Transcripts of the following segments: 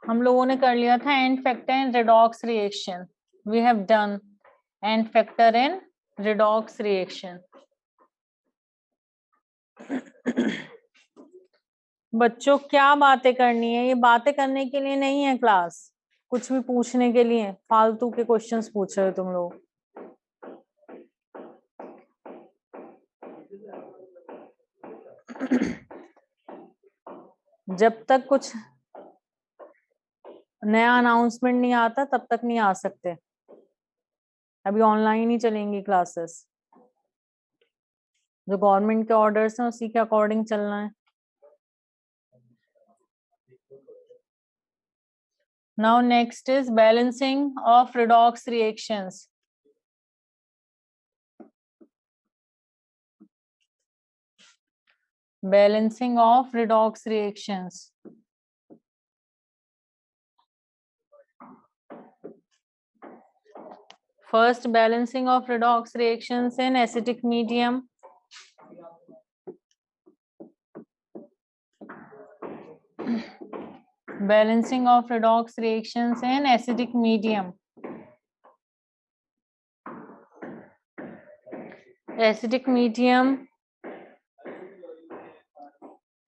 हम लोगों ने कर लिया था n factor in redox reaction. We have done n factor in redox reaction. बच्चों क्या बातें करनी है? ये बातें करने के लिए नहीं है क्लास, कुछ भी पूछने के लिए. फालतू के क्वेश्चंस पूछ रहे हो तुम लोग. जब तक कुछ नया अनाउंसमेंट नहीं आता तब तक नहीं आ सकते. अभी ऑनलाइन ही चलेंगी क्लासेस. जो गवर्नमेंट के ऑर्डर्स हैं उसी के अकॉर्डिंग चलना है. Now next is balancing of redox reactions. Balancing of redox reactions. First, balancing of redox reactions in acidic medium. Balancing of redox reactions in acidic medium. Acidic medium.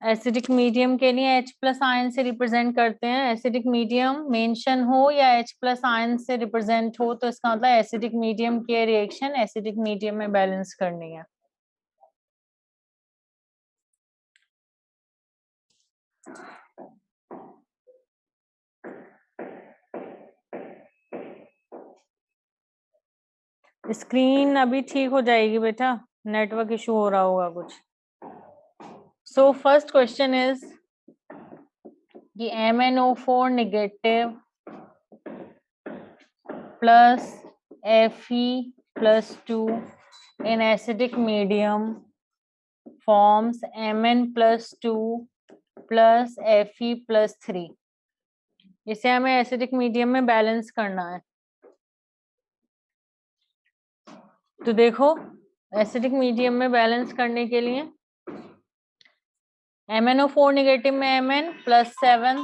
Acidic medium के लिए H plus ion से represent करते हैं. Acidic medium mention हो या H plus ion से represent हो तो इसका मतलब एसिडिक मीडियम की रिएक्शन एसिडिक मीडियम में बैलेंस करनी है. स्क्रीन अभी ठीक हो जाएगी बेटा, नेटवर्क इशू हो रहा होगा कुछ. सो फर्स्ट क्वेश्चन इज कि MnO4 negative plus Fe+2 in acidic medium forms Mn+2 plus Fe+3. इसे हमें एसिडिक मीडियम में बैलेंस करना है. तो देखो एसिडिक मीडियम में बैलेंस करने के लिए MnO4 नेगेटिव में Mn+7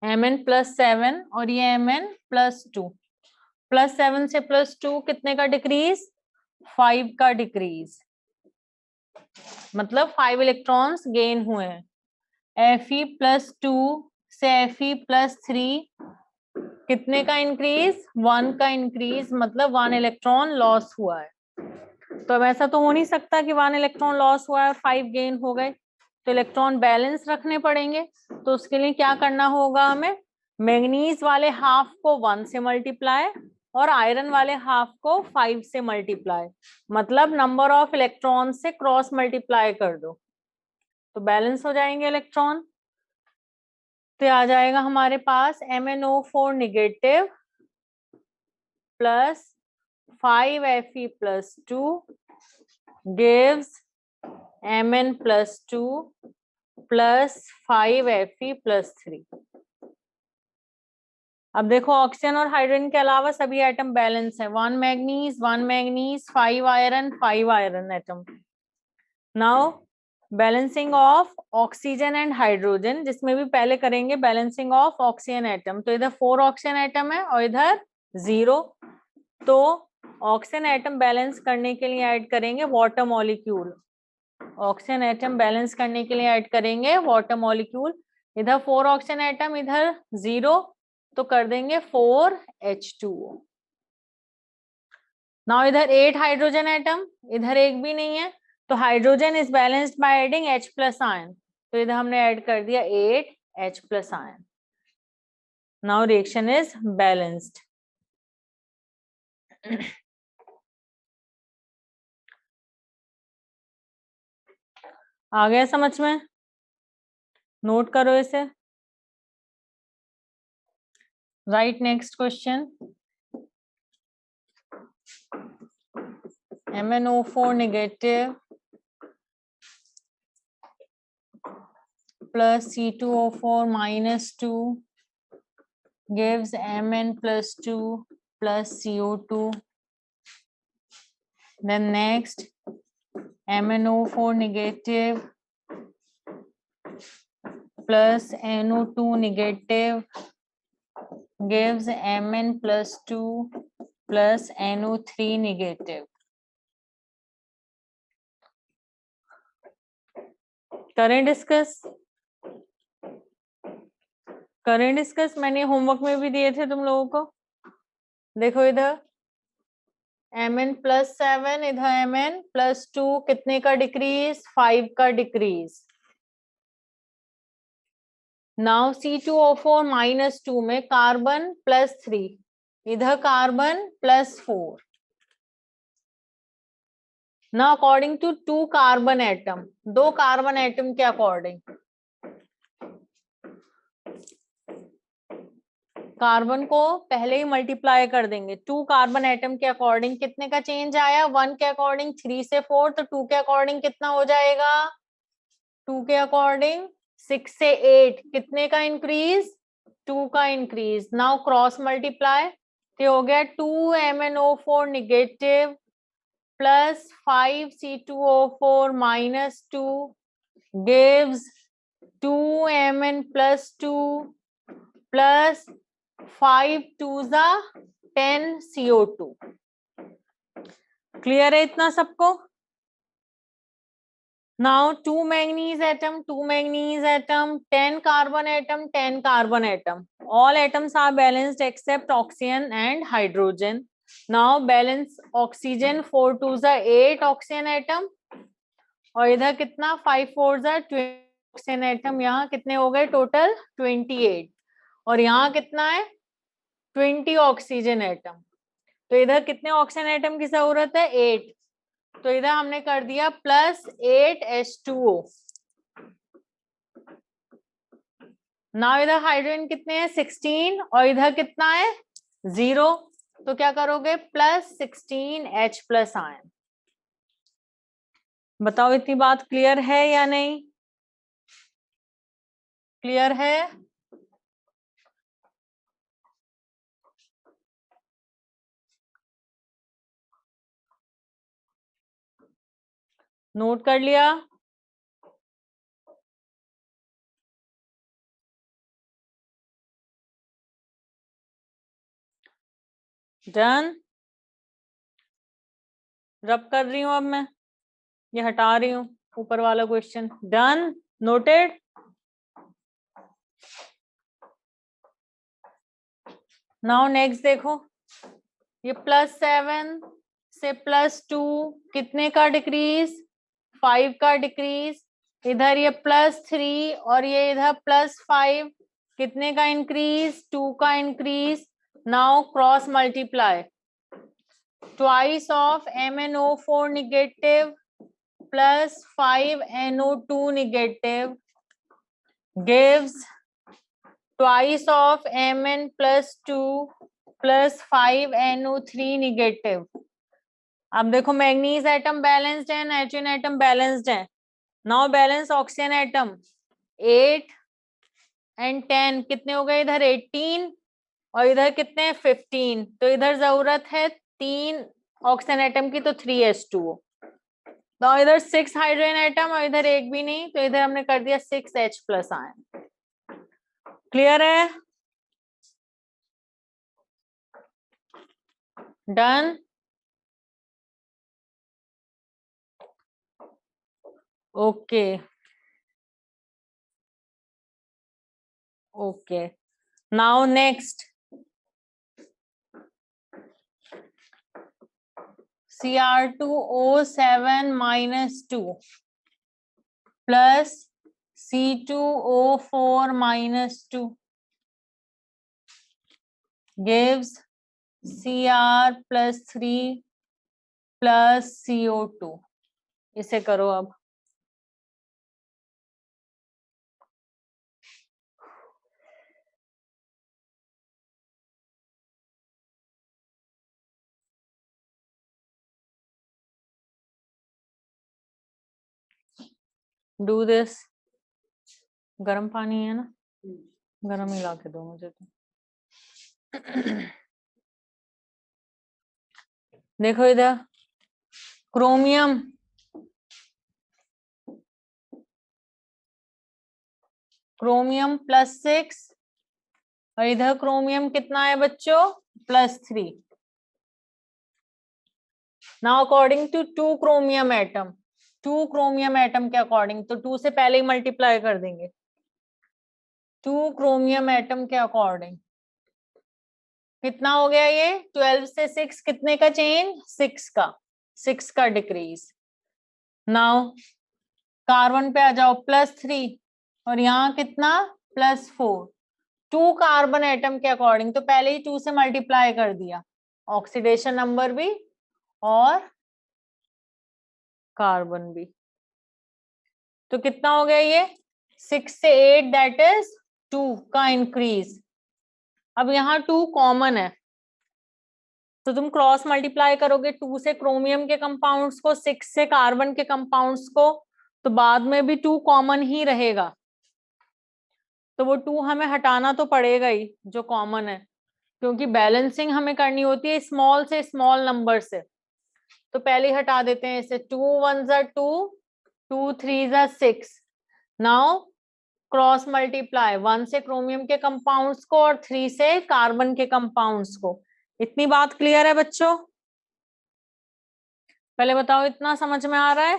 Mn+7 और ये Mn+2. +7 से +2 कितने का डिक्रीज? 5 का डिक्रीज, मतलब 5 इलेक्ट्रॉन्स गेन हुए हैं. Fe+2 से Fe+3 कितने का इंक्रीज? 1 का इंक्रीज, मतलब 1 इलेक्ट्रॉन लॉस हुआ है. तो अब ऐसा तो हो नहीं सकता कि 1 इलेक्ट्रॉन लॉस हुआ है और 5 गेन हो गए. तो इलेक्ट्रॉन बैलेंस रखने पड़ेंगे. तो उसके लिए क्या करना होगा हमें? मैग्नीज वाले हाफ को 1 से मल्टीप्लाई और आयरन वाले हाफ को 5 से मल्टीप्लाई, मतलब नंबर ऑफ इलेक्ट्रॉन से क्रॉस मल्टीप्लाई कर दो तो बैलेंस हो जाएंगे इलेक्ट्रॉन. तो आ जाएगा हमारे पास MnO4 negative plus 5Fe+2 gives Mn+2 plus 5Fe+3. अब देखो ऑक्सीजन और हाइड्रोजन के अलावा सभी एटम बैलेंस है. 1 manganese 5 iron 5 iron atom. Now balancing of oxygen and hydrogen, जिसमें भी पहले करेंगे बैलेंसिंग ऑफ ऑक्सीजन एटम. तो इधर 4 ऑक्सीजन एटम है और इधर 0. तो ऑक्सीजन एटम बैलेंस करने के लिए ऐड करेंगे water molecule. Oxygen atom balance करने के लिए ऐड करेंगे वाटर मॉलिक्यूल. इधर 4 ऑक्सीजन एटम, इधर 0, तो कर देंगे 4H2O. नाउ इधर 8 हाइड्रोजन एटम, इधर एक भी नहीं है. तो hydrogen is balanced by adding H plus ion. तो इधर हमने ऐड कर दिया 8H plus ion. Now reaction is balanced. आ गया समझ में? नोट करो इसे. Right next question. MnO4 negative plus C2O4 minus 2 gives Mn+2 plus CO2. Then next MnO4 negative plus NO2 negative gives Mn plus 2 plus NO3 negative. करें discuss? करें discuss? मैंने homework में भी दिए थे तुम लोगों को। देखो इधर Mn plus 7, इधर Mn plus 2, कितने का डिक्रीज? 5 का डिक्रीज। नाउ C2O4 minus 2 में कार्बन plus 3, इधर carbon plus 4. Now according to 2 carbon atom, 2 carbon atom के अकॉर्डिंग कार्बन को पहले ही मल्टीप्लाई कर देंगे। 2 कार्बन एटम के अकॉर्डिंग कितने का चेंज आया? 1 के अकॉर्डिंग 3 से 4, तो 2 के अकॉर्डिंग कितना हो जाएगा? 2 के अकॉर्डिंग 6 से 8, कितने का इंक्रीज? 2 का इंक्रीज। नाउ क्रॉस मल्टीप्लाई, तो हो गया 2MnO4 negative plus 5C2O4 minus 2 gives 2Mn plus 2 plus 5 2s are 10 CO2. Clear है इतना सबको? Now 2 manganese atom, 10 carbon atom, 10 carbon atom. All atoms are balanced except oxygen and hydrogen. Now balance oxygen 4 2s are 8 oxygen atom. और इधर कितना? 5 4s are 20 oxygen atom. यहाँ कितने हो गए टोटल? 28. और यहाँ कितना है? 20 ऑक्सीजन एटम। तो इधर कितने ऑक्सीजन एटम की जरूरत है? 8. तो इधर हमने कर दिया प्लस 8H2O। नाउ इधर हाइड्रोजन कितने हैं? 16, और इधर कितना है? 0। तो क्या करोगे? Plus 16H plus ion. बताओ इतनी बात क्लियर है या नहीं? क्लियर है? नोट कर लिया? डन? रब कर रही हूं अब मैं, ये हटा रही हूं ऊपर वाला question. Done? Noted? Now next देखो, ये +7 से +2 कितने का डिक्रीज? 5 का डिक्रीज। इधर ये +3 और ये इधर +5, कितने का इंक्रीज? 2 का increase. Now cross multiply, twice of MnO4 negative plus 5NO2 negative gives twice of Mn plus 2 plus 5NO3 negative. अब देखो मैग्नीज एटम बैलेंस्ड है, नाइट्रोजन एटम बैलेंस्ड है। Now balance oxygen atom 8 and 10, कितने हो गए? इधर 18 और इधर कितने? 15। तो इधर जरूरत है 3 ऑक्सीजन एटम की, तो 3H2O। तो इधर 6 हाइड्रोजन एटम और इधर एक भी नहीं, तो इधर हमने कर दिया 6H प्लस आयन। क्लियर है? Done? Okay okay. Now next Cr2O7 minus 2 plus C2O4 minus 2 gives Cr plus 3 plus CO2। इसे करो अब। Do this. गर्म पानी है ना, गर्म ही ला के दो मुझे तो। देखो इधर क्रोमियम क्रोमियम +6 और इधर क्रोमियम कितना है बच्चों, +3. Now according to 2 chromium atom, 2 chromium atom के अकॉर्डिंग, तो 2 से पहले ही मल्टीप्लाई कर देंगे. 2 क्रोमियम एटम के अकॉर्डिंग कितना हो गया ये, 12 से 6 कितने का चेंज, 6 का डिक्रीज. नाउ कार्बन पे आ जाओ, +3 और यहाँ कितना, +4. 2 कार्बन एटम के अकॉर्डिंग तो पहले ही 2 से मल्टीप्लाई कर दिया, ऑक्सीडेशन नंबर भी और कार्बन भी. तो कितना हो गया ये, 6 से 8 दैट इज 2 का इंक्रीज. अब यहाँ 2 कॉमन है तो तुम क्रॉस मल्टीप्लाई करोगे 2 से क्रोमियम के कंपाउंड्स को, 6 से कार्बन के कंपाउंड्स को, तो बाद में भी 2 कॉमन ही रहेगा. तो वो 2 हमें हटाना तो पड़ेगा ही जो कॉमन है, क्योंकि बैलेंसिंग हमें करनी होती है स्मॉल से स्मॉल नंबर से. तो पहले ही हटा देते हैं इसे. 2 1 2, 2 3 6. नाउ क्रॉस मल्टीप्लाई 1 से क्रोमियम के कंपाउंड्स को और 3 से कार्बन के कंपाउंड्स को. इतनी बात क्लियर है बच्चों? पहले बताओ इतना समझ में आ रहा है?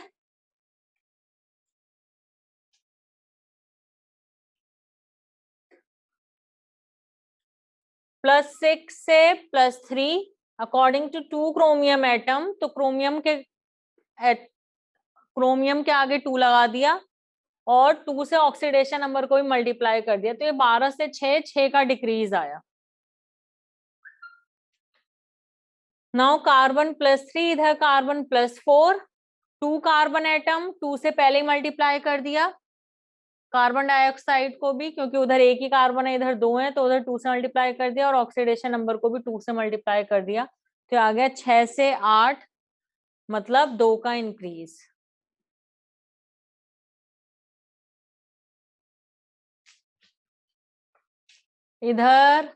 +6 से +3 अकॉर्डिंग टू 2 क्रोमियम एटम, तो क्रोमियम के आगे 2 लगा दिया और 2 से ऑक्सीडेशन नंबर को भी मल्टीप्लाई कर दिया, तो ये 12 से 6 का डिक्रीज आया. नाउ कार्बन +3, इधर कार्बन +4. 2 कार्बन एटम, 2 से पहले ही मल्टीप्लाई कर दिया. कार्बन डाइऑक्साइड को भी, क्योंकि उधर एक ही कार्बन है इधर 2 है, तो उधर 2 से मल्टीप्लाई कर दिया और ऑक्सीडेशन नंबर को भी 2 से मल्टीप्लाई कर दिया. तो आ गया 6 से 8, मतलब 2 का इंक्रीज. इधर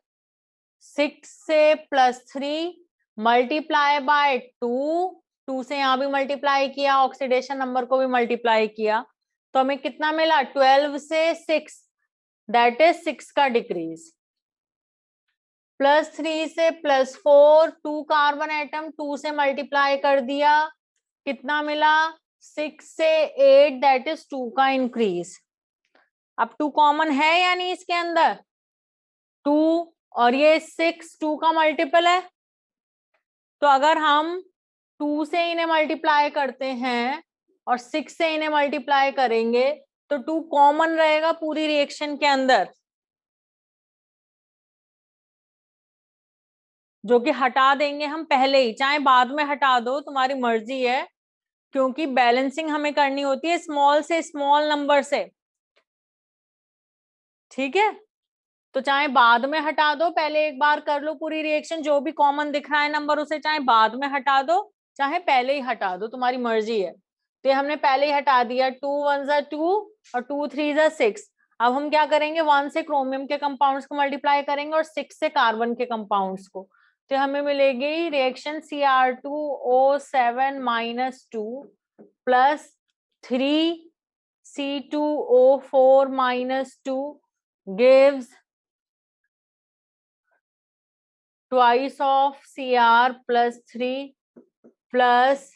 6 से +3 मल्टीप्लाई बाय 2 से यहाँ भी मल्टीप्लाई किया, ऑक्सीडेशन नंबर को भी मल्टीप्लाई किया, तो हमें कितना मिला, 12 से 6 दैट इज 6 का डिक्रीज. +3 से +4, 2 कार्बन एटम, 2 से मल्टीप्लाई कर दिया, कितना मिला, 6 से 8 दैट इज 2 का इंक्रीज. अब 2 कॉमन है या नहीं इसके अंदर, 2 और ये 6 2 का मल्टीपल है, तो अगर हम 2 से इन्हें मल्टीप्लाई करते हैं और 6 से इन्हें मल्टीप्लाई करेंगे तो 2 कॉमन रहेगा पूरी रिएक्शन के अंदर, जो कि हटा देंगे हम पहले ही, चाहे बाद में हटा दो तुम्हारी मर्जी है, क्योंकि बैलेंसिंग हमें करनी होती है स्मॉल से स्मॉल नंबर से. ठीक है, तो चाहे बाद में हटा दो, पहले एक बार कर लो पूरी रिएक्शन, जो भी कॉमन दिख रहा है नंबर उसे चाहे बाद में हटा दो चाहे पहले ही हटा दो, तुम्हारी मर्जी है. तो ये हमने पहले ही हटा दिया, 2 1 2 और 2 3 6. अब हम क्या करेंगे, 1 से क्रोमियम के कंपाउंड्स को मल्टीप्लाई करेंगे और 6 से कार्बन के कंपाउंड्स को, तो हमें मिलेगी reaction Cr2O7 - 2 plus 3C2O4 - 2 gives twice of Cr plus 3 plus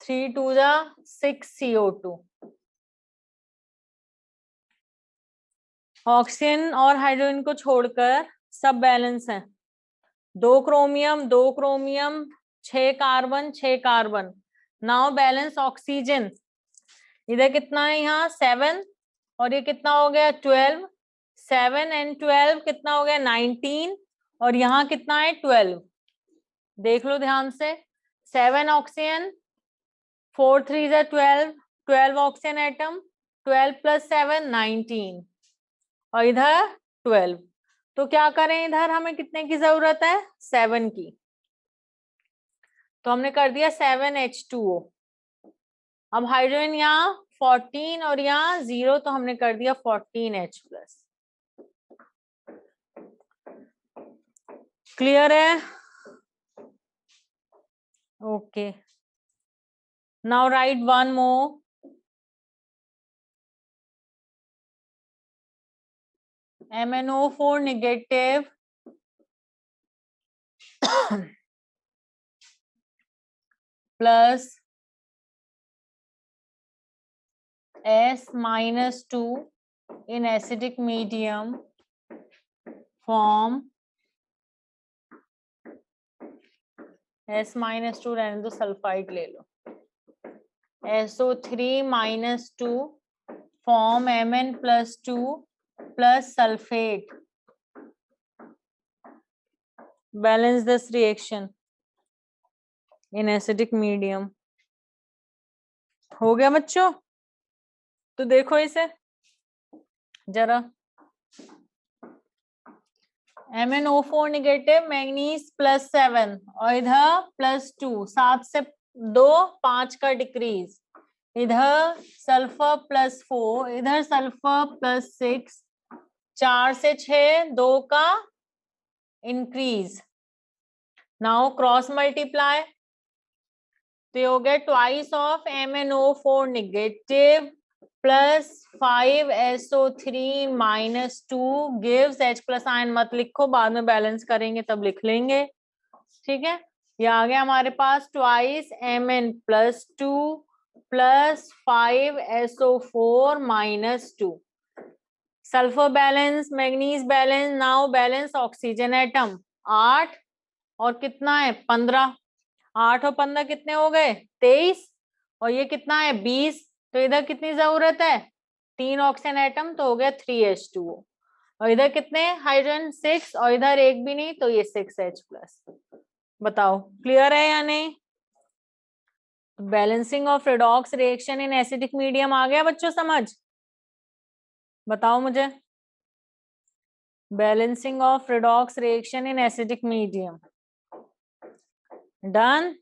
3 to the 6 CO2. Oxygen और हाइड्रोजन को छोड़कर सब बैलेंस है. 2 chromium 2 chromium, 6 carbon 6 carbon. Now balance oxygen, इधर कितना है, यहाँ 7 और ये कितना हो गया 12. 7 and 12 कितना हो गया 19 और यहाँ कितना है 12. देख लो ध्यान से, 7 ऑक्सीजन, 4 3 12, 12 ऑक्सीजन एटम, 12 + 7 19 और इधर 12. तो क्या करें, इधर हमें कितने की जरूरत है, 7 की, तो हमने कर दिया 7H2O. अब हाइड्रोजन यहाँ 14 और यहाँ 0, तो हमने कर दिया 14H+. क्लियर है? Okay, now right one more. MnO4 negative plus S-2 in acidic medium form S-2 रहने दो, सल्फाइड ले लो, SO3-2 form Mn+2 plus sulfate. Balance this reaction in acidic medium. हो गया बच्चों? तो देखो इसे जरा, MnO4 नेगेटिव, मैग्नीज +7 और इधर +2, 7 से 2 5 का डिक्रीज, इधर सल्फर +4, इधर सल्फर +6, 4 से 6 2 का इंक्रीज. नाउ क्रॉस मल्टीप्लाई, तो हो गया twice of MnO4 negative plus 5SO3-2 gives H+ ion. मत लिखो, बाद में बैलेंस करेंगे तब लिख लेंगे. ठीक है, ये आ गया हमारे पास twice Mn+2 plus 5SO4-2. Sulphur balance, manganese balance. Now balance oxygen atom. 8 और कितना है 15, 8 और 15 कितने हो गए 23, और ये कितना है 20, तो इधर कितनी जरूरत है 3 ऑक्सीजन एटम, तो हो गया 3H2O. और इधर कितने हाइड्रोजन 6, और इधर एक भी नहीं, तो ये 6H+. बताओ क्लियर है या नहीं? Balancing of redox reaction in acidic medium आ गया बच्चों समझ? बताओ मुझे, balancing of redox reaction in acidic medium done.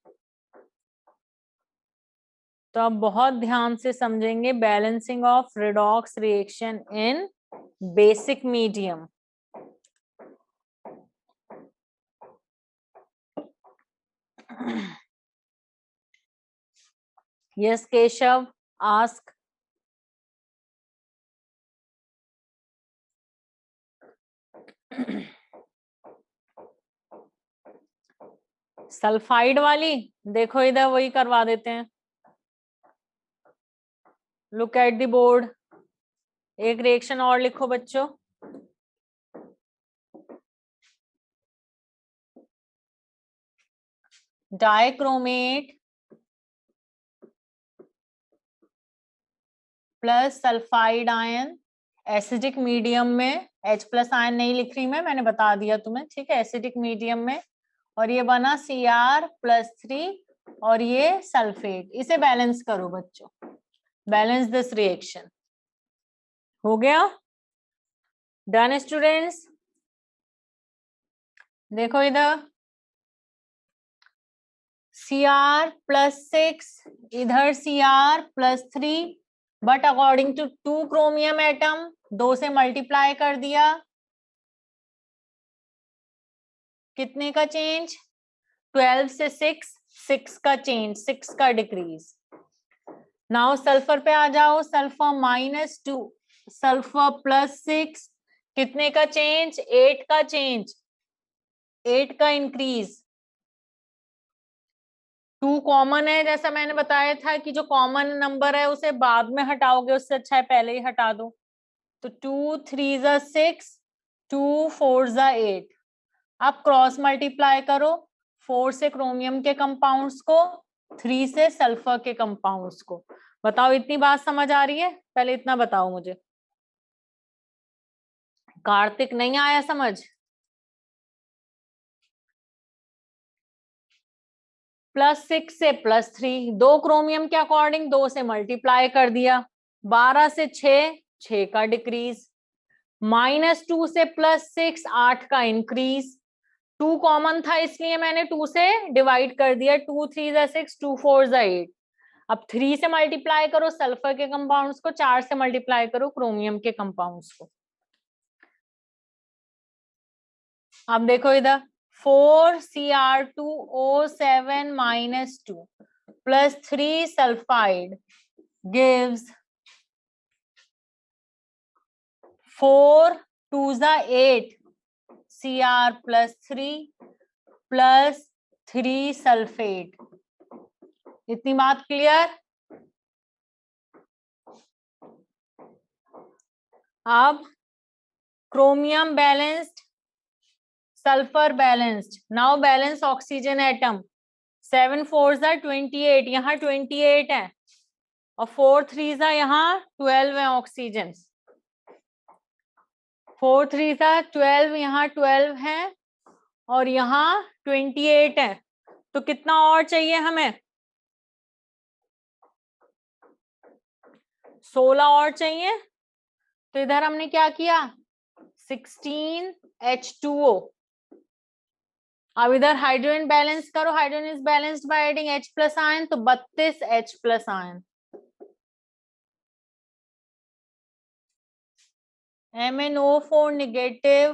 तो अब बहुत ध्यान से समझेंगे balancing of redox reaction in basic medium. Yes Keshav, ask. Sulphide वाली देखो, इधर वही करवा देते हैं. Look at the board. एक रिएक्शन और लिखो बच्चों. Dichromate plus sulphide ion acidic medium में. H+ आयन नहीं लिख रही मैं, मैंने बता दिया तुम्हें. ठीक है, एसिडिक मीडियम में, और ये बना Cr+3 और ये सल्फेट. इसे बैलेंस करो बच्चों, बैलेंस दिस रिएक्शन. हो गया? Done students. देखो इधर Cr+6, इधर Cr+3, but according to 2 chromium atom 2 से मल्टीप्लाई कर दिया. कितने का चेंज 12 से 6, 6 का चेंज, 6 का डिक्रीज. नाउ सल्फर पे आ जाओ. सल्फर -2, सल्फर +6, कितने का चेंज 8 का चेंज, 8 का इंक्रीज. 2 कॉमन है, जैसा मैंने बताया था कि जो कॉमन नंबर है उसे बाद में हटाओगे, उससे अच्छा है पहले ही हटा दो. तो 2 3 6, 2 4 8. अब क्रॉस मल्टीप्लाई करो, 4 से क्रोमियम के कंपाउंड्स को, 3 से सल्फर के कंपाउंड्स को. बताओ इतनी बात समझ आ रही है? पहले इतना बताओ मुझे. कार्तिक नहीं आया समझ? +6 से +3, 2 क्रोमियम के अकॉर्डिंग 2 से मल्टीप्लाई कर दिया. 12 से 6, 6 का डिक्रीज. -2 से +6, 8 का इंक्रीज. 2 कॉमन था इसलिए मैंने 2 से डिवाइड कर दिया. 2 3 6, 2 4 8. अब 3 से मल्टीप्लाई करो सल्फर के कंपाउंड्स को, 4 से मल्टीप्लाई करो क्रोमियम के कंपाउंड्स को. अब देखो इधर 4Cr2O7-2 plus 3 sulfide gives 4 2 जा 8 Cr+3 प्लस 3 सल्फेट। इतनी बात क्लियर? अब chromium balanced, sulphur balanced, now balance oxygen atom. 7 4 जा 28, यहाँ 28 है और 4 3 जा यहाँ 12 है ऑक्सीजन। 4 3 जा 12, यहाँ 12 है और यहाँ 28 है। तो कितना और चाहिए हमें? 16 और चाहिए। तो इधर हमने क्या किया? 16 H2O। अब इधर हाइड्रोजन बैलेंस करो, hydrogen is balanced by adding H plus ion, तो 32 H plus ion. MnO4 negative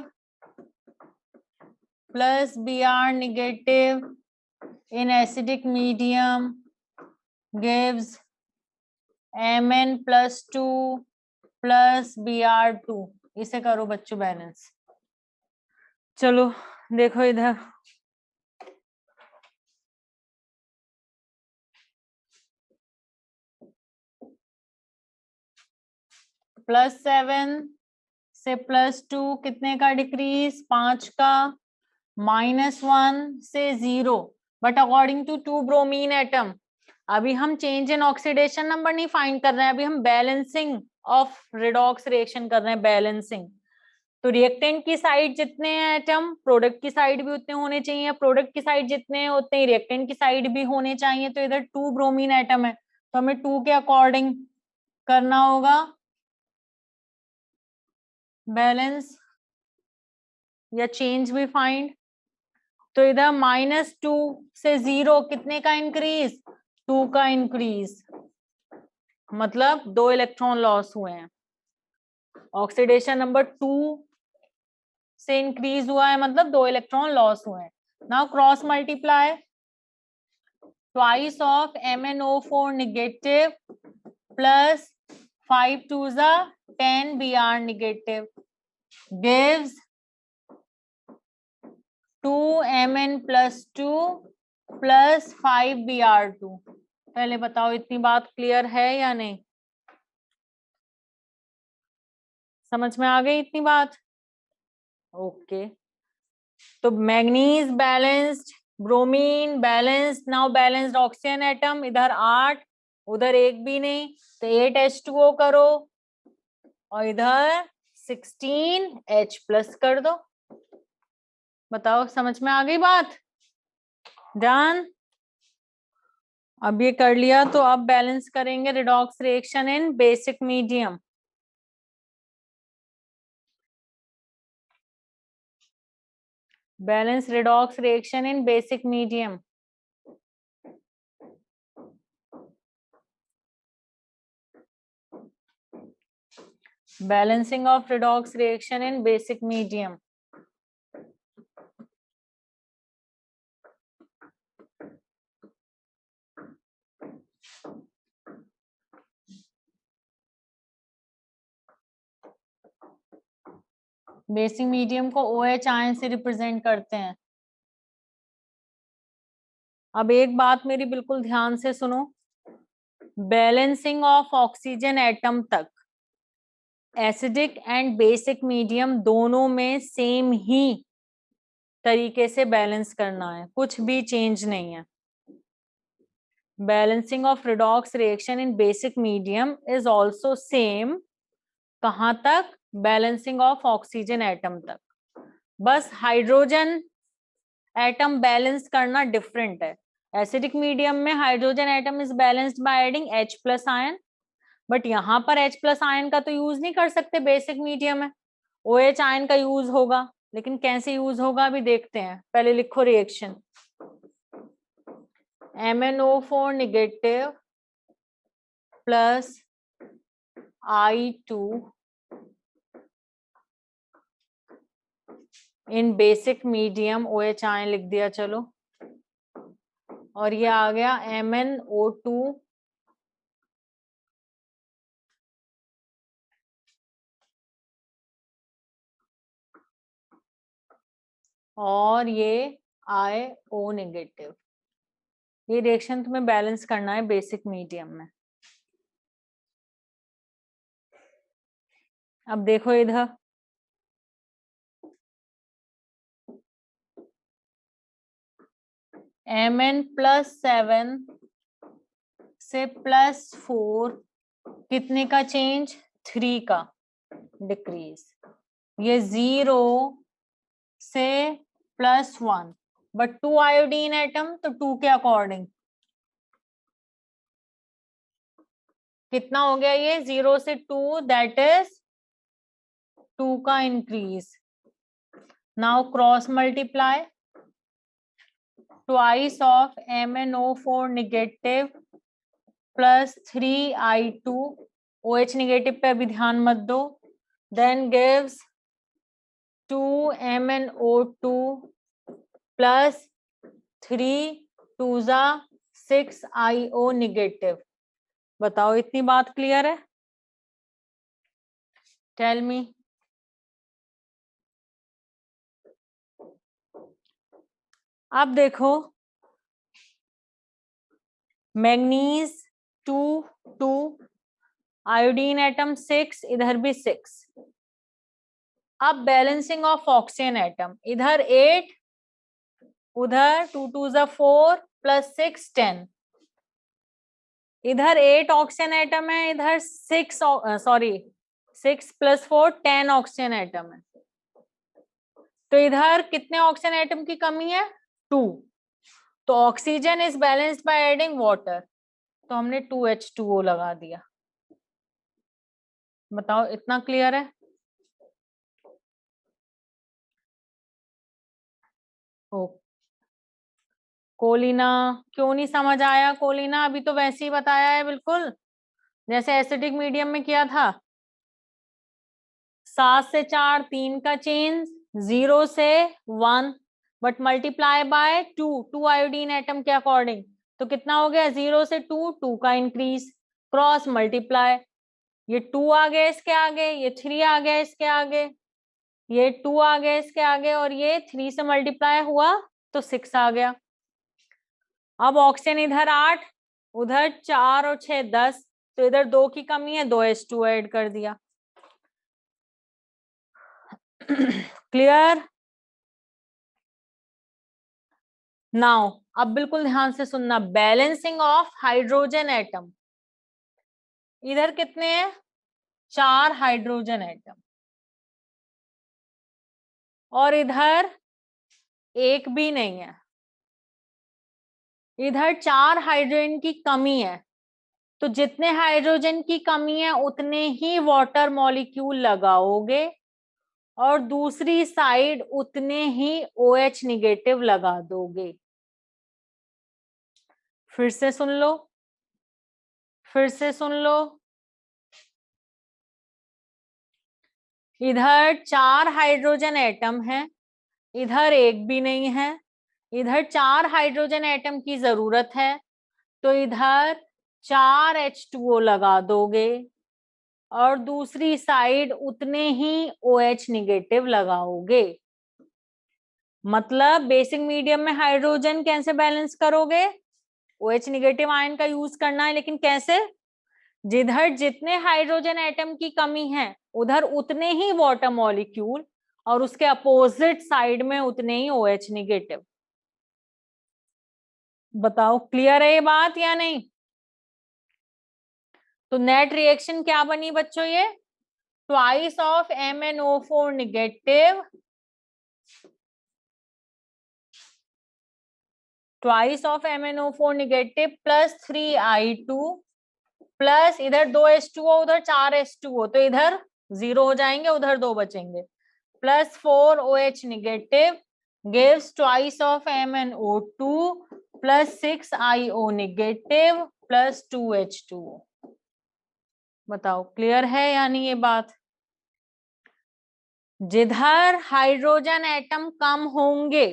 plus Br negative in acidic medium gives Mn+2 plus Br2। इसे करो बच्चों बैलेंस। चलो देखो इधर, +7 से +2 कितने का डिक्रीज? 5 का। -1 से 0, but according to 2 bromine atom. अभी हम चेंज इन ऑक्सीडेशन नंबर नहीं फाइंड कर रहे हैं, अभी हम बैलेंसिंग ऑफ रिडॉक्स रिएक्शन कर रहे हैं, बैलेंसिंग। तो रिएक्टेंट की साइड जितने हैं एटम, प्रोडक्ट की साइड भी उतने होने चाहिए, प्रोडक्ट की साइड जितने हैं उतने रिएक्टेंट की साइड भी होने चाहिए। तो इधर 2 ब्रोमीन एटम है, तो हमें 2 के अकॉर्डिंग करना होगा बैलेंस या चेंज भी फाइंड। तो इधर -2 से 0 कितने का इंक्रीज? 2 का इंक्रीज, मतलब 2 इलेक्ट्रॉन लॉस हुए हैं। ऑक्सीडेशन नंबर 2 से इंक्रीज हुआ है, मतलब 2 इलेक्ट्रॉन लॉस हुए हैं। Now cross multiply, twice of MnO4 negative plus 5 2 जा 10 Br negative gives 2 Mn+2 plus 5 Br2। पहले बताओ इतनी बात क्लियर है या नहीं? समझ में आ गई इतनी बात? ओके। तो manganese balanced, bromine balanced, now balanced oxygen atom. इधर 8, उधर एक भी नहीं, तो 8 H2O करो और इधर 16 H प्लस कर दो। बताओ समझ में आ गई बात? डन। अब ये कर लिया, तो अब बैलेंस करेंगे redox reaction in basic medium. Balance redox reaction in basic medium। Balancing of redox reaction in basic medium। Basic medium को OH आयन से रिप्रेजेंट करते हैं। अब एक बात मेरी बिल्कुल ध्यान से सुनो, बैलेंसिंग ऑफ ऑक्सीजन एटम तक एसिडिक एंड बेसिक मीडियम दोनों में सेम ही तरीके से बैलेंस करना है, कुछ भी चेंज नहीं है। Balancing of redox reaction in basic medium is also same. कहां तक? बैलेंसिंग ऑफ ऑक्सीजन एटम तक। बस हाइड्रोजन एटम बैलेंस करना डिफरेंट है। एसिडिक मीडियम में hydrogen atom is balanced by adding H plus ion, but यहाँ पर H प्लस आयन का तो यूज नहीं कर सकते, बेसिक मीडियम है, OH आयन का यूज होगा। लेकिन कैसे यूज होगा अभी देखते हैं, पहले लिखो reaction. MnO4 negative plus I2 इन बेसिक मीडियम, OH आयन लिख दिया चलो, और ये आ गया MnO2 और ये IO नेगेटिव। ये रिएक्शन तुम्हें बैलेंस करना है बेसिक मीडियम में। अब देखो इधर Mn+7 से +4 कितने का चेंज? 3 का डिक्रीज। ये 0 से +1, बट 2 आयोडीन एटम तो 2 के अकॉर्डिंग कितना हो गया? ये 0 से 2, दैट इज 2 का increase. Now cross multiply, twice of MnO4 negative plus 3I2, OH negative पे अभी ध्यान मत दो, then gives 2MnO2 plus 3 2 6IO negative. बताओ इतनी बात क्लियर है? Tell me. अब देखो मैग्नीज 2 2, आयोडीन एटम 6, इधर भी 6। अब बैलेंसिंग ऑफ ऑक्सीजन एटम, इधर 8, उधर 2 2 4 प्लस 6 10। इधर 8 ऑक्सीजन एटम है, इधर 6 6 + 4 10 ऑक्सीजन एटम है। तो इधर कितने ऑक्सीजन एटम की कमी है? 2। तो oxygen is balanced by adding water, तो हमने 2H2O लगा दिया। बताओ इतना क्लियर है? ओ कोलिना, क्यों नहीं समझ आया कोलिना? अभी तो वैसे ही बताया है, बिल्कुल जैसे एसिडिक मीडियम में किया था। 7 से 4 3 का चेंज, 0 से 1, but multiply by 2 iodine atom के अकॉर्डिंग, तो कितना हो गया? 0 से 2 का इंक्रीज, क्रॉस मल्टीप्लाई, ये 2 आ गया इसके आगे, ये 3 आ गया इसके आगे, ये 2 आ गया इसके आगे, और ये 3 से मल्टीप्लाई हुआ तो 6 आ गया। अब ऑक्सीजन इधर 8, उधर 4 और 6 10, तो इधर 2 की कमी है, 2H2 ऐड कर दिया। क्लियर? नाउ अब बिल्कुल ध्यान से सुनना, बैलेंसिंग ऑफ हाइड्रोजन एटम। इधर कितने हैं? 4 हाइड्रोजन एटम, और इधर एक भी नहीं है। इधर 4 हाइड्रोजन की कमी है, तो जितने हाइड्रोजन की कमी है उतने ही वाटर मॉलिक्यूल लगाओगे, और दूसरी साइड उतने ही OH निगेटिव लगा दोगे। फिर से सुन लो, फिर से सुन लो। इधर 4 हाइड्रोजन एटम है, इधर एक भी नहीं है। इधर 4 हाइड्रोजन एटम की जरूरत है, तो इधर 4H2O लगा दोगे, और दूसरी साइड उतने ही OH निगेटिव लगाओगे। मतलब बेसिक मीडियम में हाइड्रोजन कैसे बैलेंस करोगे? OH निगेटिव आयन का यूज करना है, लेकिन कैसे? जिधर जितने हाइड्रोजन एटम की कमी है उधर उतने ही वाटर मॉलिक्यूल, और उसके अपोजिट साइड में उतने ही OH निगेटिव। बताओ क्लियर है ये बात या नहीं? तो नेट रिएक्शन क्या बनी बच्चों? ये twice of MnO4 negative, twice of MnO4 negative plus 3I2 plus इधर 2H2O, उधर 4H2O, तो इधर 0 हो जाएंगे, उधर 2 बचेंगे, plus 4OH negative gives twice of MnO2 plus 6IO negative plus 2H2O। बताओ क्लियर है या नहीं ये बात? जिधर हाइड्रोजन एटम कम होंगे,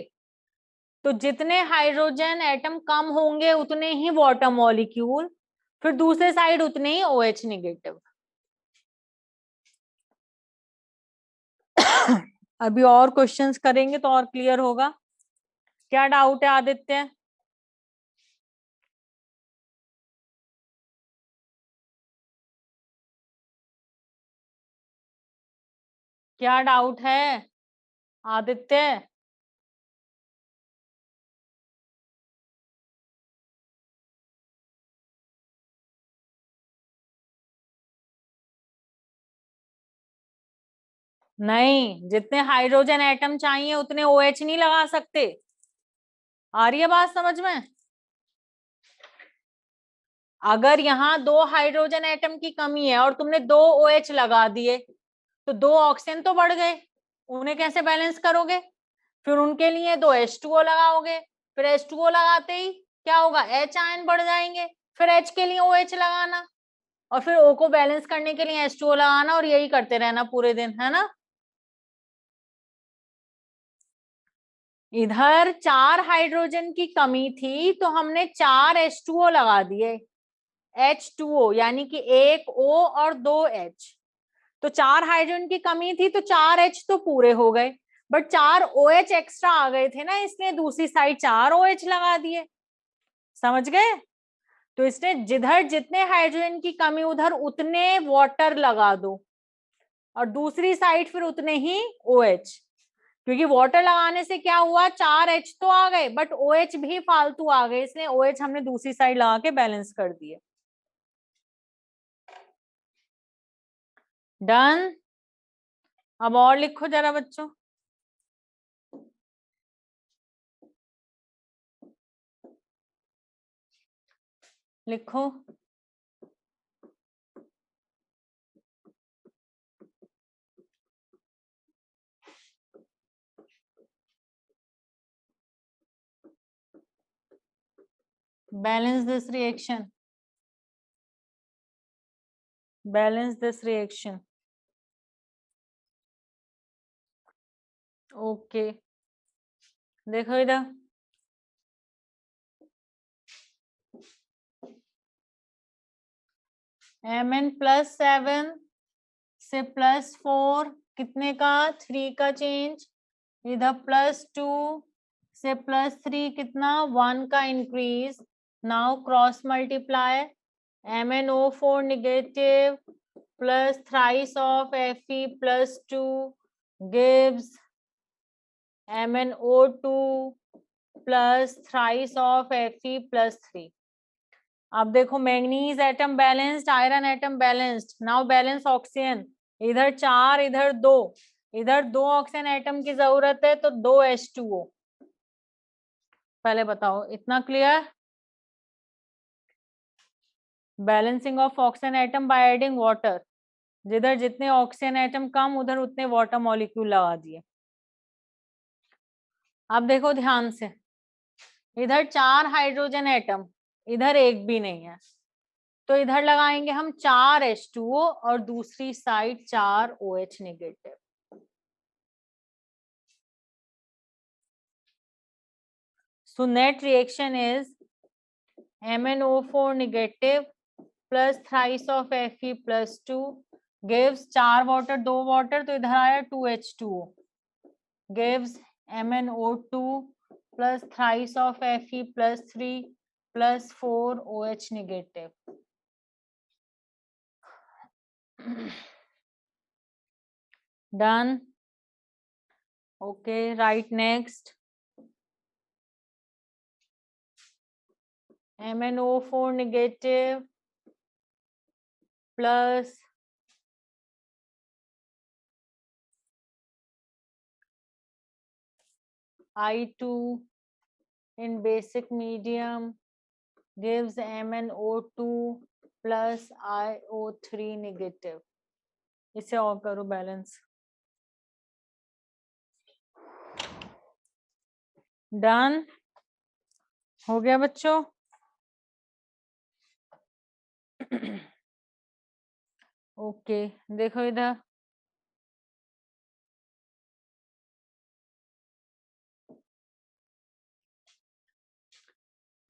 तो जितने हाइड्रोजन एटम कम होंगे उतने ही वाटर मॉलिक्यूल, फिर दूसरे साइड उतने ही OH नेगेटिव। अभी और क्वेश्चंस करेंगे तो और क्लियर होगा। क्या डाउट है आदित्य? क्या डाउट है आदित्य? नहीं, जितने हाइड्रोजन एटम चाहिए उतने OH नहीं लगा सकते। आ रही है बात समझ में? अगर यहाँ 2 हाइड्रोजन एटम की कमी है और तुमने 2 OH लगा दिए तो 2 ऑक्सीजन तो बढ़ गए, उन्हें कैसे बैलेंस करोगे? फिर उनके लिए 2 H2O लगाओगे, फिर H2O लगाते ही क्या होगा, H आयन बढ़ जाएंगे, फिर H के लिए OH लगाना और फिर O को बैलेंस करने के लिए H2O लगाना और यही करते रहना पूरे दिन, है ना? इधर 4 हाइड्रोजन की कमी थी तो हमने 4 H2O लगा दिए, H2O यानी कि 1 O और 2 H। तो 4 हाइड्रोजन की कमी थी तो 4 H तो पूरे हो गए, बट 4 OH एक्स्ट्रा आ गए थे ना, इसलिए दूसरी साइड 4 OH लगा दिए। समझ गए? तो इसने जिधर जितने हाइड्रोजन की कमी उधर उतने वाटर लगा दो और दूसरी साइड फिर उतने ही OH, क्योंकि वाटर लगाने से क्या हुआ, 4 H तो आ गए बट OH भी फालतू आ गए, इसलिए OH हमने दूसरी साइड लगा के बैलेंस कर दिए। डन। अब और लिखो जरा बच्चों, लिखो। Balance this reaction, balance this reaction. Okay, देखो इधर, Mn+7 से +4 कितने का, 3 का चेंज, इधर +2 से +3 कितना, 1 का increase. Now cross multiply, MnO4 negative plus thrice of Fe+2 gives MnO2 plus thrice of Fe+3। अब देखो, manganese atom balanced, iron atom balanced, now balance oxygen. इधर 4 इधर 2, इधर 2 ऑक्सीजन एटम की जरूरत है तो 2 H2O। पहले बताओ, इतना clear? Balancing of oxygen atom by adding water, जिधर जितने ऑक्सीजन एटम कम उधर उतने वाटर मॉलिक्यूल लगा दिए। अब देखो ध्यान से, इधर 4 हाइड्रोजन एटम, इधर एक भी नहीं है, तो इधर लगाएंगे हम 4 H2O और दूसरी side 4 OH negative. So net reaction is MnO4 negative plus thrice of Fe+2 gives 4 water 2 water तो इधर आया 2 H2O, gives MnO2 plus thrice of Fe+3 plus 4 OH negative. Done. Okay, write next. MnO4 negative plus I2 in basic medium gives MnO2 plus IO3 negative. इसे और करो balance. Done हो गया बच्चों? Okay, देखो इधर,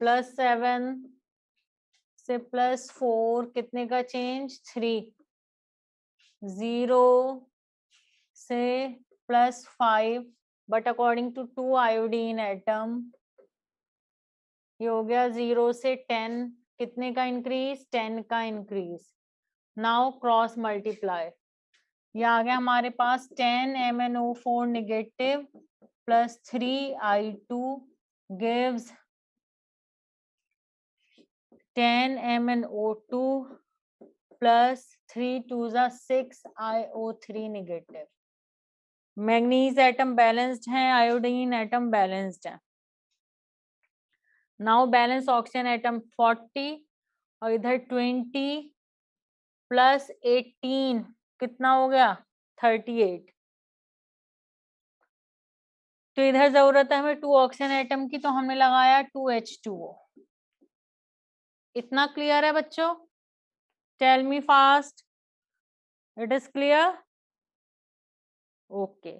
+7 से +4 कितने का चेंज, 3, 0 से plus 5, but according to 2 iodine atom ये हो गया 0 से 10, कितने का इंक्रीज, 10 का इंक्रीज। नाउ क्रॉस मल्टीप्लाई, ये आ गया हमारे पास 10 MnO4 negative plus 3I2 gives 10 MnO2 plus 3 2 जा 6IO3 negative. Manganese atom balanced है, आयोडीन एटम बैलेंस्ड है। नाउ बैलेंस ऑक्सीजन एटम 40 और इधर 20 प्लस 18 कितना हो गया 38। तो इधर जरूरत है हमें 2 ऑक्सीजन एटम की, तो हमने लगाया 2H2O। इतना क्लियर है बच्चों? Tell me fast, it is clear? Okay.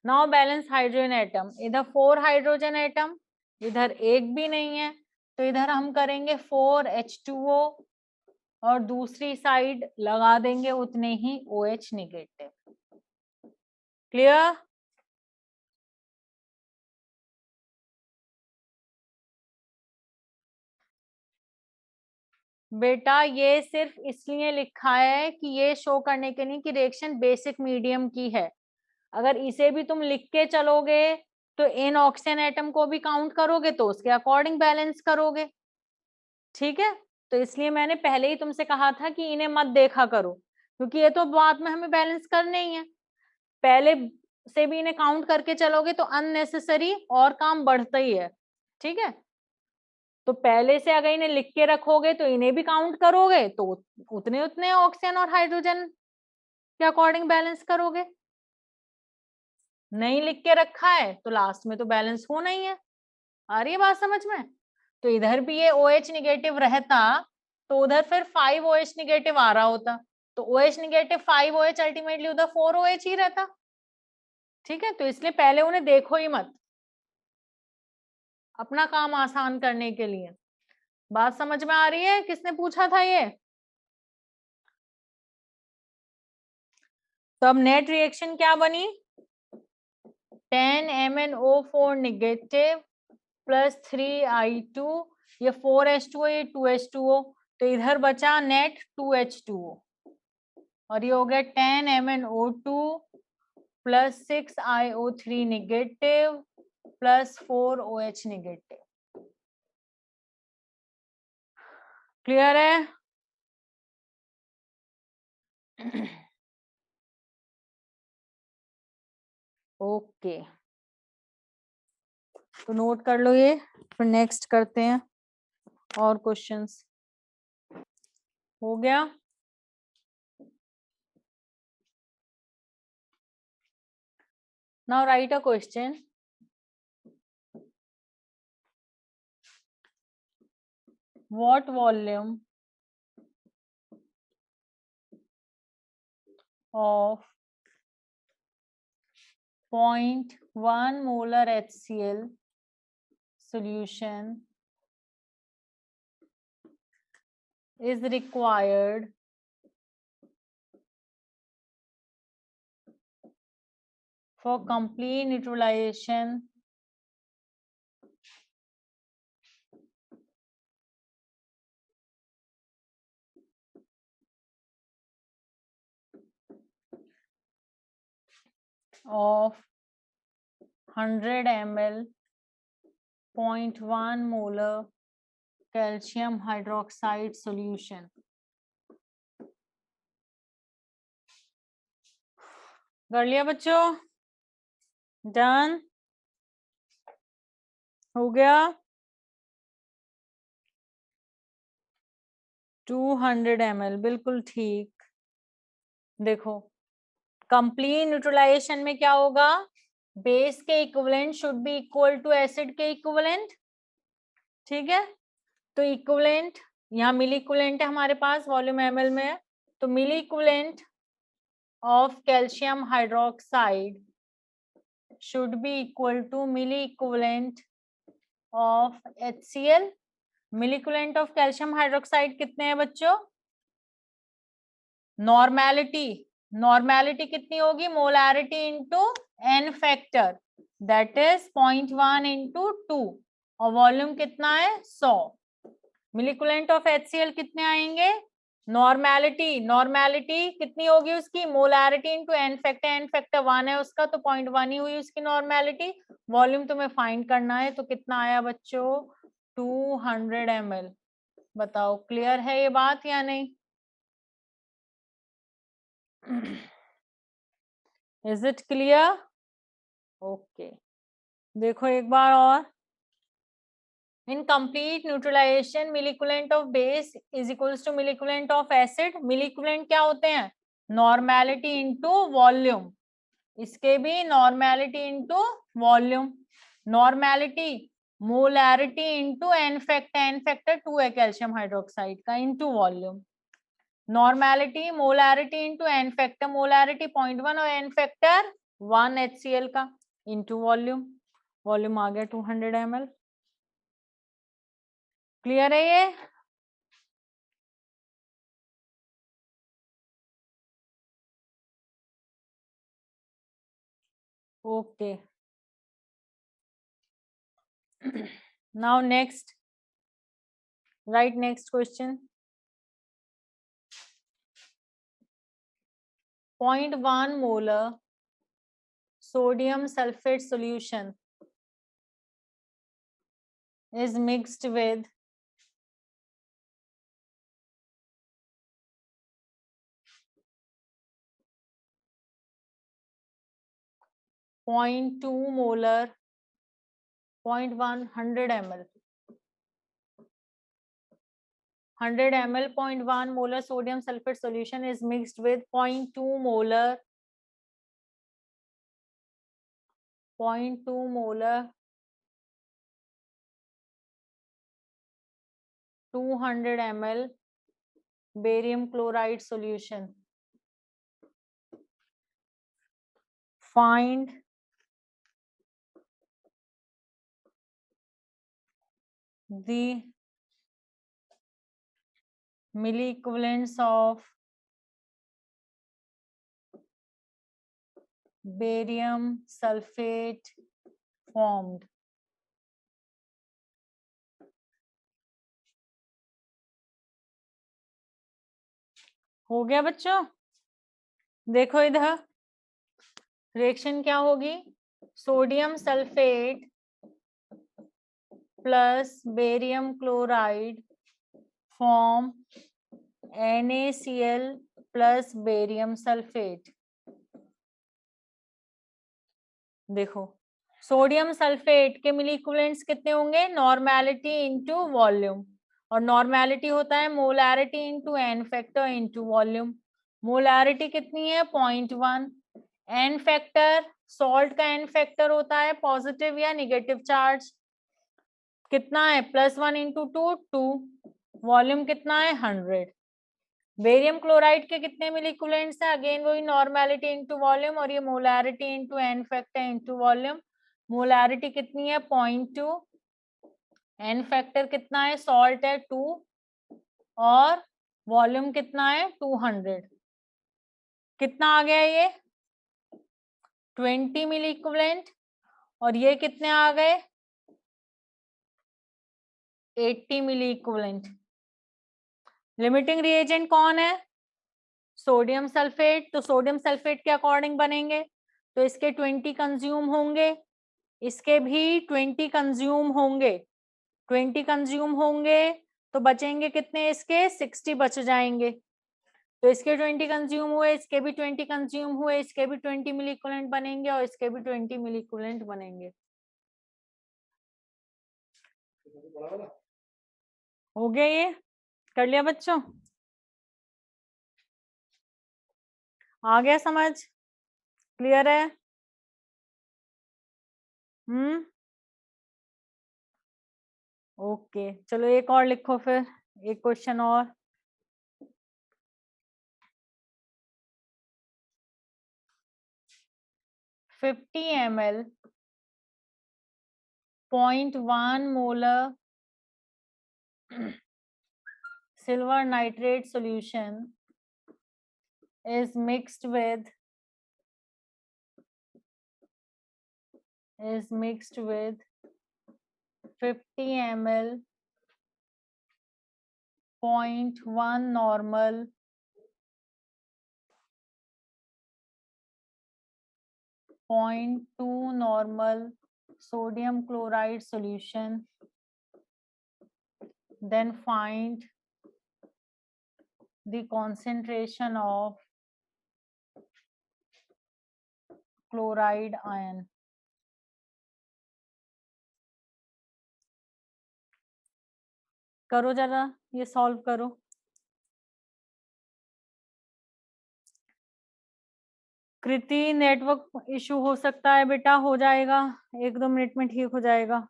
Now balance hydrogen atom, इधर 4 हाइड्रोजन एटम, इधर एक भी नहीं है, तो इधर हम करेंगे 4H2O और दूसरी साइड लगा देंगे उतने ही OH नेगेटिव। क्लियर? बेटा ये सिर्फ इसलिए लिखा है कि ये शो करने के लिए कि रिएक्शन बेसिक मीडियम की है। अगर इसे भी तुम लिख के चलोगे तो इन ऑक्सीजन एटम को भी काउंट करोगे तो उसके अकॉर्डिंग बैलेंस करोगे। ठीक है, तो इसलिए मैंने पहले ही तुमसे कहा था कि इन्हें मत देखा करो, क्योंकि ये तो बाद में हमें बैलेंस करने ही है। पहले से भी इन्हें काउंट करके चलोगे तो अननेसेसरी और काम बढ़ता ही है। ठीक है, तो पहले से अगर इन्हें लिख के रखोगे तो इन्हें भी काउंट करोगे तो उतने उतने ऑक्सीजन और हाइड्रोजन के अकॉर्डिंग बैलेंस करोगे। नहीं लिख के रखा है तो लास्ट में तो बैलेंस होना ही है। आ रही है बात समझ में? तो इधर भी ये OH निगेटिव रहता तो उधर फिर 5 OH निगेटिव आ रहा होता, तो OH निगेटिव 5 OH अल्टीमेटली उधर 4 OH ही रहता। ठीक है, तो इसलिए पहले उन्हें देखो ही मत, अपना काम आसान करने के लिए। बात समझ में आ रही है? किसने पूछा था ये? तो अब नेट रिएक्शन क्या बनी, 10 MnO4 नेगेटिव प्लस 3I2, ये 4H2O, ये 2H2O, तो इधर बचा नेट 2H2O और ये हो गया 10 MnO2 plus 6IO3 negative plus 4 OH negative. Clear है? ओके, तो नोट कर लो ये, फिर नेक्स्ट करते हैं और क्वेश्चंस। हो गया? Now right a question, what volume of 0.1 molar HCl solution is required for complete neutralization of 100 ml 0.1 molar calcium hydroxide solution। कर लिया बच्चों? डन? हो गया? 200 ml, बिल्कुल ठीक। देखो कंप्लीट न्यूट्रलाइजेशन में क्या होगा, बेस के equivalent should be equal to acid के इक्विवेलेंट। ठीक है, तो इक्विवेलेंट यहाँ मिली इक्विवेलेंट है हमारे पास, वॉल्यूम ml में है, तो milli equivalent of calcium hydroxide should be equal to milli equivalent of HCl। Milli equivalent of calcium hydroxide कितने हैं बच्चों? नॉर्मेलिटी नॉर्मेलिटी कितनी होगी, molarity into n factor, that is 0.1 into 2, और वॉल्यूम कितना है 100। मिलिकुलेंट ऑफ HCl कितने आएंगे, नॉर्मेलिटी कितनी होगी उसकी, मोलैरिटी इंटू एन फैक्टर 1 है उसका, तो 0.1 ही हुई उसकी नॉर्मेलिटी। वॉल्यूम तुम्हें फाइंड करना है, तो कितना आया बच्चों 200 ml। बताओ क्लियर है ये बात या नहीं? Is it clear? ओके, देखो एक बार और। In complete neutralization, milliculent of base is equals to milliculent of acid. Milliculent क्या होते हैं, नॉर्मेलिटी इंटू वॉल्यूम, इसके भी normality into volume. Normality molarity into n factor 2 है कैल्शियम हाइड्रोक्साइड का, into volume. Normality molarity into n factor, molarity 0.1 और n factor 1 HCl का, into volume. Volume आ गया 200 ml। क्लियर है ये? ओके, now next, write next question. 0.1 molar sodium sulfate solution is mixed with 0.2 molar 0.1 100 ml 100 ml 0.1 molar sodium sulfate solution is mixed with 0.2 molar 200 ml barium chloride solution. Find the milliequivalents of barium sulfate formed. हो गया बच्चों? देखो इधर reaction क्या होगी, sodium sulphate plus barium chloride form NaCl plus barium sulphate. देखो sodium sulphate के milliequivalents कितने होंगे, नॉर्मेलिटी इंटू वॉल्यूम, और नॉर्मेलिटी होता है molarity into n factor into volume. Molarity कितनी है 0.1, एन फैक्टर सॉल्ट का एन फैक्टर होता है पॉजिटिव या निगेटिव चार्ज, कितना है +1 इंटू 2 वॉल्यूम कितना है 100। बेरियम क्लोराइड के कितने मिलिक्यूलेंट्स हैं, अगेन वही नॉर्मेलिटी इंटू वॉल्यूम, और ये molarity into n factor into volume. Molarity कितनी है 0.2, एन फैक्टर कितना है सॉल्ट है 2, और वॉल्यूम कितना है 200। कितना आ गया ये 20 मिली इक्विवेलेंट, और ये कितने आ गए 80 मिली इक्विवेलेंट। लिमिटिंग रिएजेंट कौन है, सोडियम सल्फेट, तो सोडियम सल्फेट के अकॉर्डिंग बनेंगे, तो इसके 20 कंज्यूम होंगे, इसके भी 20 कंज्यूम होंगे, 20 कंज्यूम होंगे, तो बचेंगे कितने, इसके 60 बच जाएंगे। तो इसके 20 कंज्यूम हुए, इसके भी 20 कंज्यूम हुए, इसके भी 20 मिली इक्विवेलेंट बनेंगे, और इसके भी 20 मिली इक्विवेलेंट बनेंगे। हो गया ये, कर लिया बच्चों, आ गया समझ, क्लियर है? ओके, चलो एक और लिखो फिर, एक क्वेश्चन और। $50 ml 0.1 molar silver nitrate solution is mixed with 50 ml 0.1 normal 0.2 normal sodium chloride solution, then find the concentration of chloride ion. करो जरा ये सॉल्व करो। कृति नेटवर्क इशू हो सकता है बेटा, हो जाएगा 1-2 मिनट में ठीक हो जाएगा।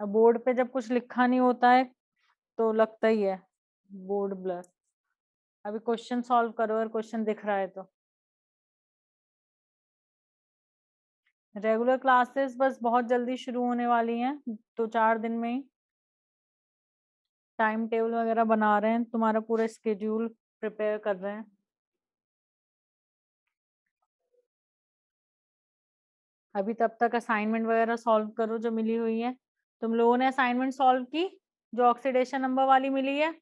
अब बोर्ड पे जब कुछ लिखा नहीं होता है तो लगता ही है बोर्ड ब्लर। अभी क्वेश्चन सॉल्व करो और क्वेश्चन दिख रहा है तो। रेगुलर क्लासेस बस बहुत जल्दी शुरू होने वाली हैं, 2-4 दिन में ही। टाइम टेबल वगैरह बना रहे हैं, तुम्हारा पूरा स्केड्यूल प्रिपेयर कर रहे हैं। अभी तब तक असाइनमेंट वगैरह सॉल्व करो जो मिली हुई है। तुम लोगों ने असाइनमेंट सॉल्व की जो ऑक्सीडेशन नंबर वाली मिली है?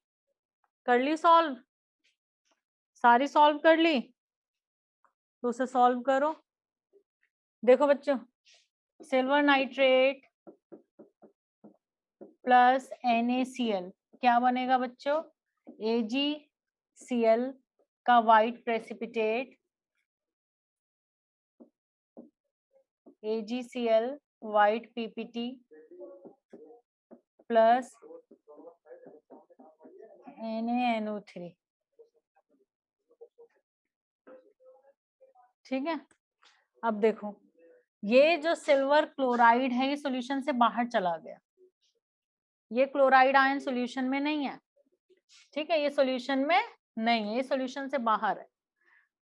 कर ली सॉल्व? सारी सॉल्व कर ली? तो उसे सॉल्व करो। देखो बच्चों, सिल्वर नाइट्रेट प्लस NaCl क्या बनेगा बच्चों? AgCl का white precipitate, AgCl white PPT plus NaNO3। ठीक है, अब देखो ये जो सिल्वर क्लोराइड है ये सॉल्यूशन से बाहर चला गया, ये क्लोराइड आयन सॉल्यूशन में नहीं है। ठीक है, ये सॉल्यूशन में नहीं है, ये सॉल्यूशन से बाहर है।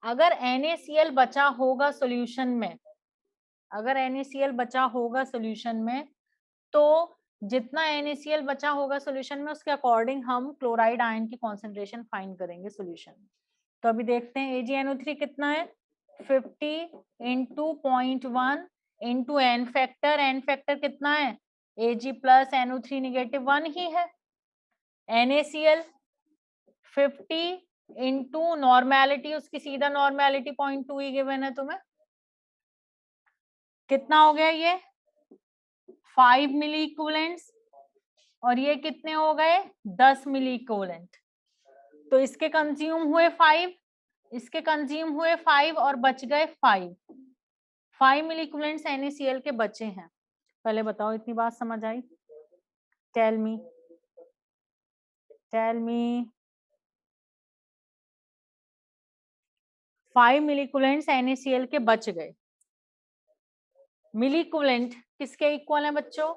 अगर NaCl बचा होगा सॉल्यूशन में, अगर NaCl बचा होगा सॉल्यूशन में, तो जितना NaCl बचा होगा सॉल्यूशन में उसके अकॉर्डिंग हम क्लोराइड आयन की कॉन्सेंट्रेशन फाइंड करेंगे सॉल्यूशन में। तो अभी देखते हैं AgNO3 कितना है, 50 into 0.1 into n factor, n factor कितना है, Ag प्लस NO3 नेगेटिव 1 ही है। NaCl 50 इंटू नॉर्मेलिटी, उसकी सीधा नॉर्मेलिटी 0.2 ही गिवन है तुम्हें, कितना हो गया ये 5 मिली इक्विवेलेंट्स, और ये कितने हो गए 10 मिली इक्विवेलेंट। तो इसके कंज्यूम हुए 5, इसके कंज्यूम हुए 5 और बच गए 5 मिली इक्विवेलेंट्स NaCl के बचे हैं। पहले बताओ इतनी बात समझ आई? टेल मी 5 मिली इक्विवेलेंट्स NaCl के बच गए। मिली इक्विवेलेंट किसके इक्वल है बच्चों?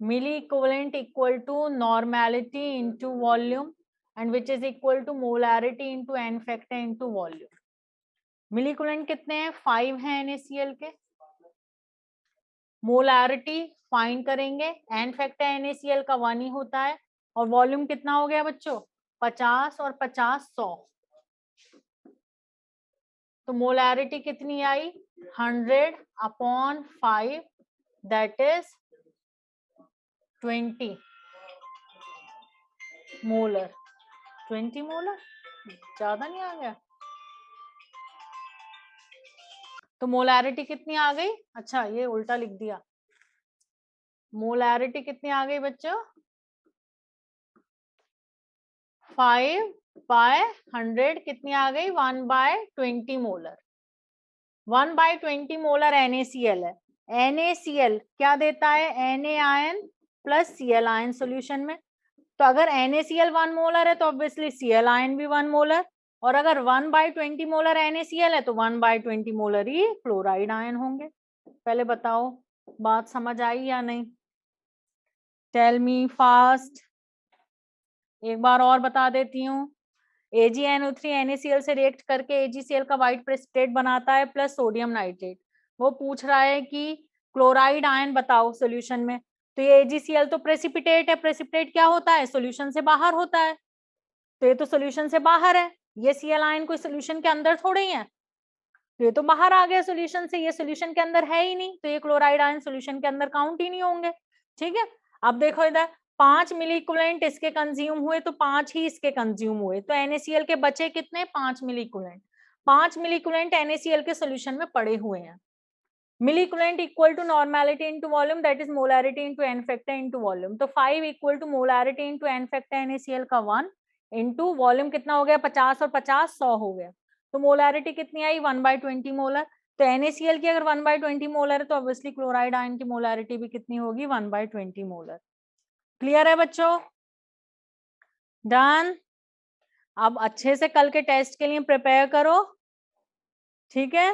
Milli equivalent equal to normality into volume and which is equal to molarity into n factor into volume. Milli equivalent कितने हैं? 5 हैं NaCl के। मोलैरिटी फाइंड करेंगे, एन फैक्टर NaCl का 1 ही होता है, और वॉल्यूम कितना हो गया बच्चों 50 और 50 100। तो मोलैरिटी कितनी आई 100/5 दैट इज 20 मोलर। 20 मोलर ज्यादा नहीं आ गया? तो मोलैरिटी कितनी आ गई? अच्छा ये उल्टा लिख दिया। मोलैरिटी कितनी आ गई बच्चों 5/100 कितनी आ गई 1/20 मोलर। 1/20 मोलर NaCl है। NaCl क्या देता है? Na ion plus Cl ion solution में। तो अगर NaCl 1 मोलर है तो ऑब्वियसली Cl आयन भी 1 मोलर, और अगर 1/20 मोलर NaCl है तो 1/20 मोलर ही क्लोराइड आयन होंगे। पहले बताओ बात समझ आई या नहीं? Tell me fast. एक बार और बता देती हूँ, AgNO3 NaCl से रिएक्ट करके AgCl का व्हाइट प्रेसिपिटेट बनाता है प्लस सोडियम नाइट्रेट। वो पूछ रहा है कि क्लोराइड आयन बताओ सॉल्यूशन में, तो ये AgCl तो प्रेसिपिटेट है, प्रेसिपिटेट क्या होता है सॉल्यूशन से बाहर होता है, तो ये तो सोल्यूशन से बाहर है, ये Cl आयन कोई सोल्यूशन के अंदर थोड़े ही है, तो ये तो बाहर आ गया सोल्यूशन से, ये सोल्यूशन के अंदर है ही नहीं, तो ये क्लोराइड आयन सोल्यूशन के अंदर काउंट ही नहीं होंगे। ठीक है, अब देखो इधर 5 मिली इक्विवेलेंट इसके कंज्यूम हुए तो 5 ही इसके कंज्यूम हुए, तो NaCl के बचे कितने, 5 milli equivalent. 5 milli equivalent NaCl के सोल्यूशन में पड़े हुए हैं। Milli equivalent equal to normality into volume, that is molarity into n factor into volume, तो 5 equal to molarity into n factor NaCl का 1 इनटू वॉल्यूम कितना हो गया, 50 और 50 100 हो गया, तो मोलैरिटी कितनी आई, 1/20 मोलर। तो NaCl की अगर 1/20 मोलर है तो ऑब्वियसली क्लोराइड आयन की मोलैरिटी भी कितनी होगी, 1/20 मोलर। क्लियर है बच्चों, डन। अब अच्छे से कल के टेस्ट के लिए प्रिपेयर करो, ठीक है।